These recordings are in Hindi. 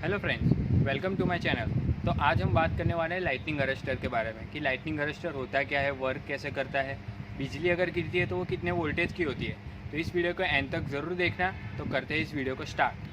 Hello friends, welcome to my channel. तो आज हम बात करने वाले हैं लाइटनिंग अरेस्टर के बारे में कि लाइटनिंग अरेस्टर होता क्या है, वर्क कैसे करता है, बिजली अगर गिरती है तो वो कितने वोल्टेज की होती है। तो इस वीडियो को एंड तक ज़रूर देखना। तो करते हैं इस वीडियो को स्टार्ट।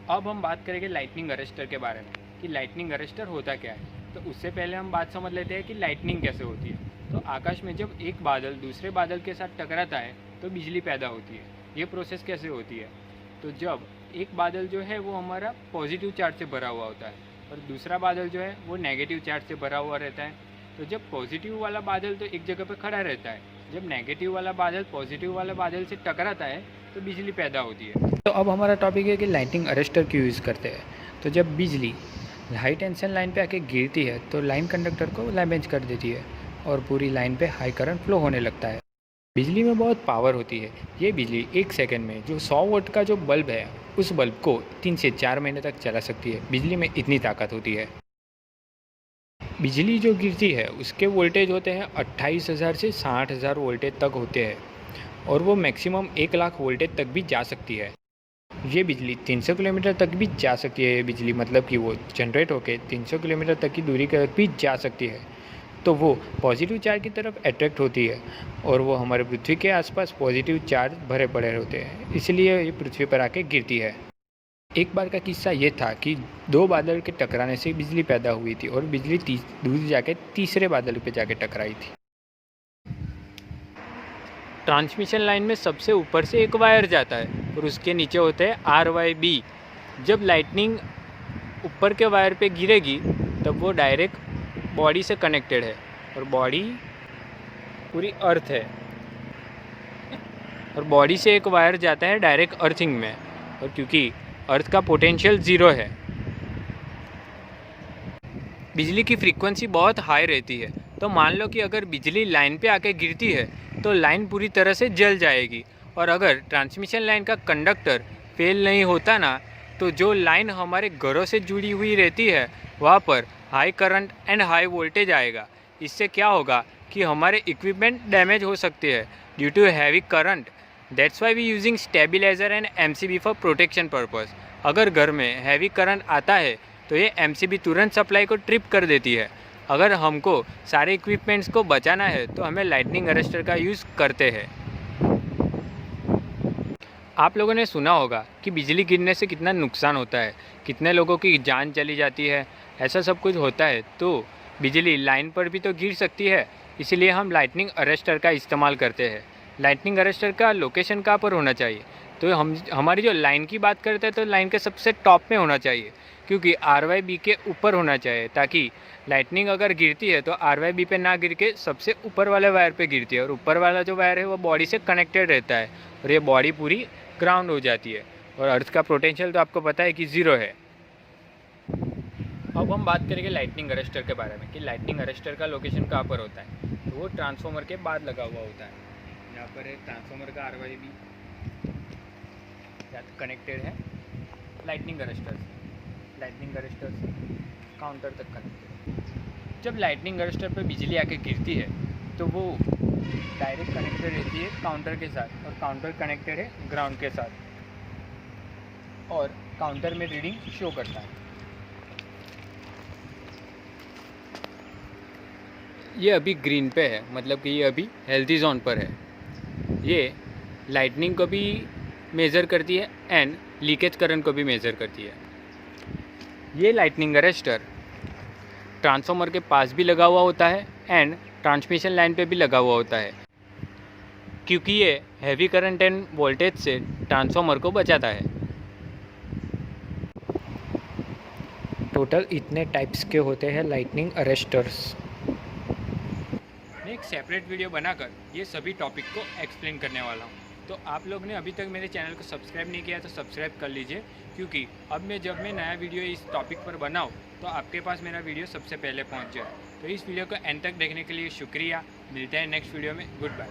अब हम बात करेंगे लाइटनिंग अरेस्टर के बारे में कि लाइटनिंग अरेस्टर होता क्या है। तो उससे पहले हम बात समझ लेते हैं कि लाइटनिंग कैसे होती है। तो आकाश में जब एक बादल दूसरे बादल के साथ टकराता है तो बिजली पैदा होती है। ये प्रोसेस कैसे होती है? तो जब एक बादल जो है वो हमारा पॉजिटिव चार्ज से भरा हुआ होता है और दूसरा बादल जो है वो नेगेटिव चार्ज से भरा हुआ रहता है। तो जब पॉजिटिव वाला बादल तो एक जगह पर खड़ा रहता है, जब नेगेटिव वाला बादल पॉजिटिव वाला बादल से टकराता है तो बिजली पैदा होती है। तो अब हमारा टॉपिक है कि लाइटनिंग अरेस्टर क्यों यूज़ करते हैं। तो जब बिजली हाई टेंशन लाइन पे आके गिरती है तो लाइन कंडक्टर को डैमेज कर देती है और पूरी लाइन पे हाई करंट फ्लो होने लगता है। बिजली में बहुत पावर होती है। ये बिजली एक सेकंड में जो 100 वोल्ट का जो बल्ब है उस बल्ब को 3 से 4 महीने तक चला सकती है। बिजली में इतनी ताकत होती है। बिजली जो गिरती है उसके वोल्टेज होते हैं 28,000 से 60,000 वोल्टेज तक होते हैं और वो मैक्सिमम 1 लाख वोल्टेज तक भी जा सकती है। ये बिजली 300 किलोमीटर तक भी जा सकती है। ये बिजली मतलब कि वो जनरेट होकर 300 किलोमीटर तक की दूरी तक भी जा सकती है। तो वो पॉजिटिव चार्ज की तरफ अट्रैक्ट होती है और वो हमारे पृथ्वी के आसपास पॉजिटिव चार्ज भरे पड़े होते हैं, इसलिए ये पृथ्वी पर आके गिरती है। एक बार का किस्सा ये था कि 2 बादल के टकराने से बिजली पैदा हुई थी और बिजली दूर जाके तीसरे बादल पे जाके टकराई थी। ट्रांसमिशन लाइन में सबसे ऊपर से एक वायर जाता है और उसके नीचे होते हैं RYB। जब लाइटनिंग ऊपर के वायर पे गिरेगी तब वो डायरेक्ट बॉडी से कनेक्टेड है और बॉडी पूरी अर्थ है और बॉडी से एक वायर जाता है डायरेक्ट अर्थिंग में। और क्योंकि अर्थ का पोटेंशियल 0 है, बिजली की फ्रीक्वेंसी बहुत हाई रहती है। तो मान लो कि अगर बिजली लाइन पे आके गिरती है तो लाइन पूरी तरह से जल जाएगी। और अगर ट्रांसमिशन लाइन का कंडक्टर फेल नहीं होता ना, तो जो लाइन हमारे घरों से जुड़ी हुई रहती है वहाँ पर high current and high voltage आएगा। इससे क्या होगा कि हमारे इक्विपमेंट डैमेज हो सकते हैं due to heavy current. That's why we using stabiliser and MCB for protection purpose. अगर घर में हैवी करंट आता है तो ये MCB तुरंत सप्लाई को ट्रिप कर देती है। अगर हमको सारे इक्विपमेंट्स को बचाना है तो हमें लाइटनिंग अरेस्टर का यूज़ करते हैं। आप लोगों ने सुना होगा कि बिजली गिरने से कितना नुकसान होता है, कितने लोगों की जान चली जाती है, ऐसा सब कुछ होता है। तो बिजली लाइन पर भी तो गिर सकती है, इसीलिए हम लाइटनिंग अरेस्टर का इस्तेमाल करते हैं। लाइटनिंग अरेस्टर का लोकेशन कहाँ पर होना चाहिए? तो हमारी जो लाइन की बात करते हैं तो लाइन के सबसे टॉप में होना चाहिए, क्योंकि RYB के ऊपर होना चाहिए, ताकि लाइटनिंग अगर गिरती है तो RYB पे ना गिर के सबसे ऊपर वाले वायर पे गिरती है और ऊपर वाला जो वायर है वो बॉडी से कनेक्टेड रहता है और ये बॉडी पूरी ग्राउंड हो जाती है। और अर्थ का पोटेंशियल तो आपको पता है कि 0 है। अब हम बात करेंगे लाइटनिंग अरेस्टर के बारे में कि लाइटनिंग अरेस्टर का लोकेशन कहाँ पर होता है। तो वो ट्रांसफार्मर के बाद लगा हुआ होता है। यहाँ पर है ट्रांसफार्मर का RYB कनेक्टेड है लाइटनिंग अरेस्टर से काउंटर तक कनेक्टेड। जब लाइटनिंग अरेस्टर पर बिजली आके गिरती है तो वो डायरेक्ट कनेक्टेड रहती है काउंटर के साथ और काउंटर कनेक्टेड है ग्राउंड के साथ और काउंटर में रीडिंग शो करता है। ये अभी ग्रीन पे है, मतलब कि ये अभी हेल्थी जोन पर है। ये लाइटनिंग को भी मेज़र करती है एंड लीकेज करंट को भी मेज़र करती है। ये लाइटनिंग अरेस्टर ट्रांसफार्मर के पास भी लगा हुआ होता है एंड ट्रांसमिशन लाइन पे भी लगा हुआ होता है, क्योंकि ये हैवी करंट एंड वोल्टेज से ट्रांसफार्मर को बचाता है। टोटल इतने टाइप्स के होते हैं लाइटनिंग अरेस्टर्स। मैं एक सेपरेट वीडियो बनाकर ये सभी टॉपिक को एक्सप्लेन करने वाला हूँ। तो आप लोग ने अभी तक मेरे चैनल को सब्सक्राइब नहीं किया तो सब्सक्राइब कर लीजिए, क्योंकि अब जब मैं नया वीडियो इस टॉपिक पर बनाऊँ तो आपके पास मेरा वीडियो सबसे पहले पहुँच जाए। तो इस वीडियो को एंड तक देखने के लिए शुक्रिया। मिलते हैं नेक्स्ट वीडियो में। Good bye.